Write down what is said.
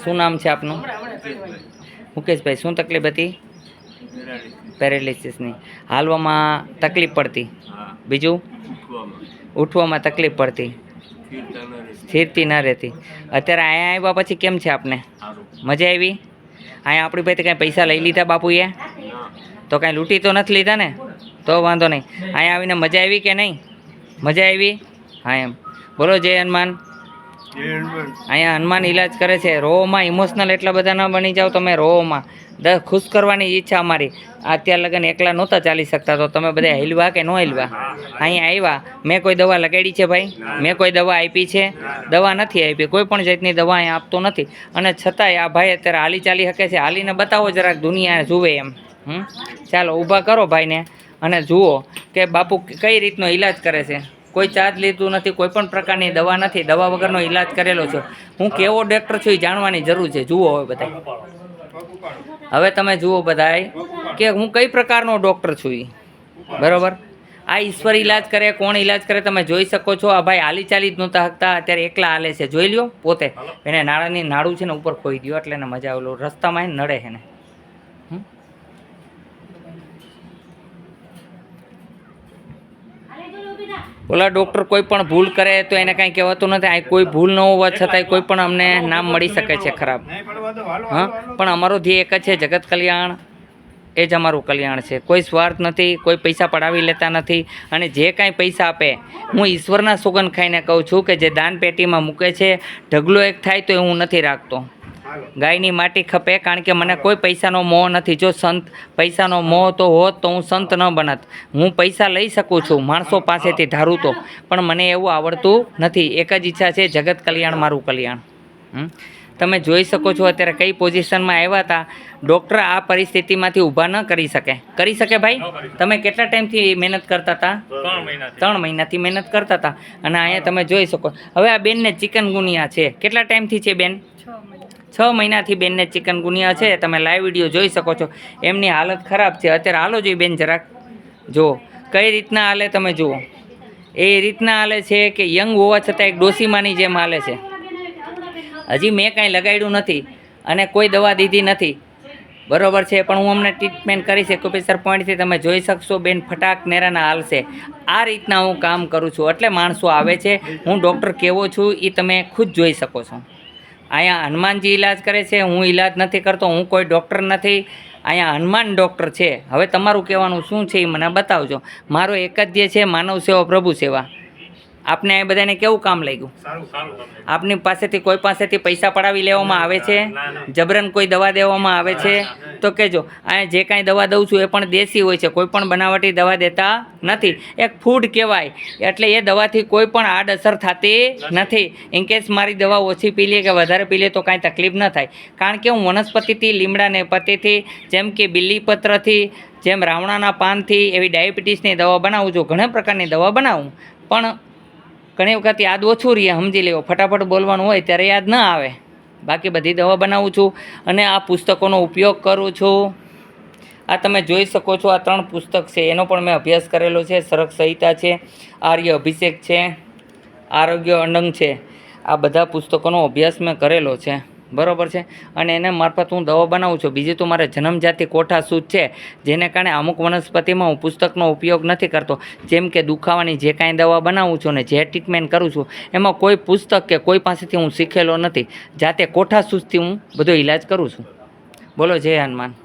શું નામ છે આપનું? મુકેશભાઈ, શું તકલીફ હતી? પેરેલિસિસની. હાલવામાં તકલીફ પડતી, બીજું ઉઠવામાં તકલીફ પડતી, સ્થિરતી ન રહેતી. અત્યારે અહીંયા આવ્યા પછી કેમ છે આપને? મજા આવી? અહીંયા આપણી પાસે કાંઈ પૈસા લઈ લીધા બાપુએ? તો કાંઈ લૂંટી તો નથી લીધા ને? તો વાંધો નહીં. અહીંયા આવીને મજા આવી કે નહીં? મજા આવી? હા એમ બોલો. જય હનુમાન. અહીંયા હનુમાન ઈલાજ કરે છે. રોમાં ઇમોશનલ એટલા બધા ન બની જાઓ તમે. રોમાં ખુશ કરવાની ઈચ્છા અમારી. અત્યાર લગન એકલા નહોતા ચાલી શકતા, તો તમે બધા હેલવા કે ન હેલવા? અહીંયા આવ્યા. મેં કોઈ દવા લગાડી છે ભાઈ? મેં કોઈ દવા આપી છે? દવા નથી આપી. કોઈ પણ જાતની દવા અહીંયા આપતો નથી. અને છતાંય આ ભાઈ અત્યારે હાલી ચાલી શકે છે. હાલીને બતાવો જરાક, દુનિયા જુએ એમ. ચાલો ઊભા કરો ભાઈને અને જુઓ કે બાપુ કઈ રીતનો ઈલાજ કરે છે. કોઈ ચાર્જ લીધું નથી, કોઈ પણ પ્રકારની દવા નથી. દવા વગરનો ઈલાજ કરેલો છે. હું કેવો ડૉક્ટર છું એ જાણવાની જરૂર છે. જુઓ હવે બધા, હવે તમે જુઓ બધાય કે હું કઈ પ્રકારનો ડૉક્ટર છું એ. બરાબર? આ ઈશ્વર ઈલાજ કરે, કોણ ઈલાજ કરે તમે જોઈ શકો છો. આ ભાઈ હાલી ચાલી જ નહોતા શકતા, અત્યારે એકલા હાલે છે. જોઈ લ્યો પોતે. એને નાળાની નાડું છે ને ઉપર ખોઈ દો એટલે એને મજા આવેલું. રસ્તામાં એને નડે છે ને. ઓલા ડૉક્ટર કોઈ પણ ભૂલ કરે તો એને કાંઈ કહેવાતું નથી. આ કોઈ ભૂલ ન હોવા છતાંય કોઈ પણ અમને નામ મળી શકે છે ખરાબ. હા, પણ અમારો ધ્યેય એક જ છે, જગત કલ્યાણ. એ જ અમારું કલ્યાણ છે. કોઈ સ્વાર્થ નથી, કોઈ પૈસા પડાવી લેતા નથી. અને જે કાંઈ પૈસા આપે, હું ઈશ્વરના સોગંદ ખાઈને કહું છું કે જે દાન પેટીમાં મૂકે છે, ઢગલો એક થાય તો હું નથી રાખતો. ગાયની માટી ખપે, કારણ કે મને કોઈ પૈસાનો મોહ નથી. જો પૈસાનો મોહ તો હોત તો હું સંત ન બનત. હું પૈસા લઈ શકું છું માણસો પાસેથી ધારું તો, પણ મને એવું આવડતું નથી. એક જ ઈચ્છા છે, જગત કલ્યાણ, મારું કલ્યાણ. તમે જોઈ શકો છો અત્યારે કઈ પોઝિશનમાં આવ્યા હતા. ડૉક્ટર આ પરિસ્થિતિમાંથી ઊભા ન કરી શકે. કરી શકે ભાઈ? તમે કેટલા ટાઈમથી મહેનત કરતા હતા? 3 મહિનાથી મહેનત કરતા હતા. અને અહીંયા તમે જોઈ શકો. હવે આ બેનને ચિકનગુનિયા છે. કેટલા ટાઈમથી છે બેન? 6 મહિનાથી બેનને ચિકનગુનિયા છે. તમે લાઈવ વિડીયો જોઈ શકો છો. એમની હાલત ખરાબ છે. અત્યારે હાલો જોઈએ બેન જરાક. જુઓ કઈ રીતના હાલે, તમે જુઓ. એ રીતના હાલે છે કે યંગ હોવા છતાં એક ડોસીમાની જેમ હાલે છે. હજી મેં કાંઈ લગાડ્યું નથી અને કોઈ દવા દીધી નથી. બરાબર છે? પણ હું અમને ટ્રીટમેન્ટ કરીશ. એક્યુપ્રેશર પોઈન્ટથી તમે જોઈ શકશો બેન ફટાક નેરાના હાલશે. આ રીતના હું કામ કરું છું એટલે માણસો આવે છે. હું ડૉક્ટર કેવો છું એ તમે ખુદ જોઈ શકો છો. અહીંયા હનુમાનજી ઈલાજ કરે છે, હું ઈલાજ નથી કરતો. હું કોઈ ડૉક્ટર નથી. અહીંયા હનુમાન ડૉક્ટર છે. હવે તમારું કહેવાનું શું છે એ મને બતાવજો. મારો એક જ ધ્યેય છે, માનવ સેવા, પ્રભુ સેવા. આપને એ બધાને કેવું કામ લાગ્યું? આપની પાસેથી કોઈ પાસેથી પૈસા પડાવી લેવામાં આવે છે? જબરન કોઈ દવા દેવામાં આવે છે? તો કહેજો. અહીંયા જે કાંઈ દવા દઉં છું એ પણ દેશી હોય છે. કોઈ પણ બનાવટી દવા દેતા નથી. એક ફૂડ કહેવાય એટલે એ દવાથી કોઈ પણ આડઅસર થતી નથી. ઇનકેસ મારી દવા ઓછી પી લે કે વધારે પી લે તો કાંઈ તકલીફ ન થાય. કારણ કે હું વનસ્પતિથી, લીમડાને પત્તીથી, જેમ કે બિલ્લીપત્રથી, જેમ રાવણાના પાનથી એવી ડાયાબિટીસની દવા બનાવું છું. ઘણા પ્રકારની દવા બનાવું, પણ ઘણી વખત યાદ ઓછું રહે. સમજી લેવો, ફટાફટ બોલવાનું હોય ત્યારે યાદ ન આવે. બાકી બધી દવા બનાવું છું અને આ પુસ્તકોનો ઉપયોગ કરું છું. આ તમે જોઈ શકો છો. આ 3 પુસ્તક છે, એનો પણ મેં અભ્યાસ કરેલો છે. સરક સંહિતા છે, આર્ય અભિષેક છે, આરોગ્ય અંડંગ છે. આ બધા પુસ્તકોનો અભ્યાસ મેં કરેલો છે. બરાબર છે? અને એને મારફત હું દવા બનાવું છું. બીજું તો મારે જન્મજાતિ કોઠા સૂટ છે, જેને કારણે અમુક વનસ્પતિમાં હું પુસ્તકનો ઉપયોગ નથી કરતો. જેમ કે દુખાવાની જે કાંઈ દવા બનાવું છું ને જે ટ્રીટમેન્ટ કરું છું એમાં કોઈ પુસ્તક કે કોઈ પાસેથી હું શીખેલો નથી. જાતે કોઠા સૂટથી હું બધો ઈલાજ કરું છું. બોલો જય હનુમાન.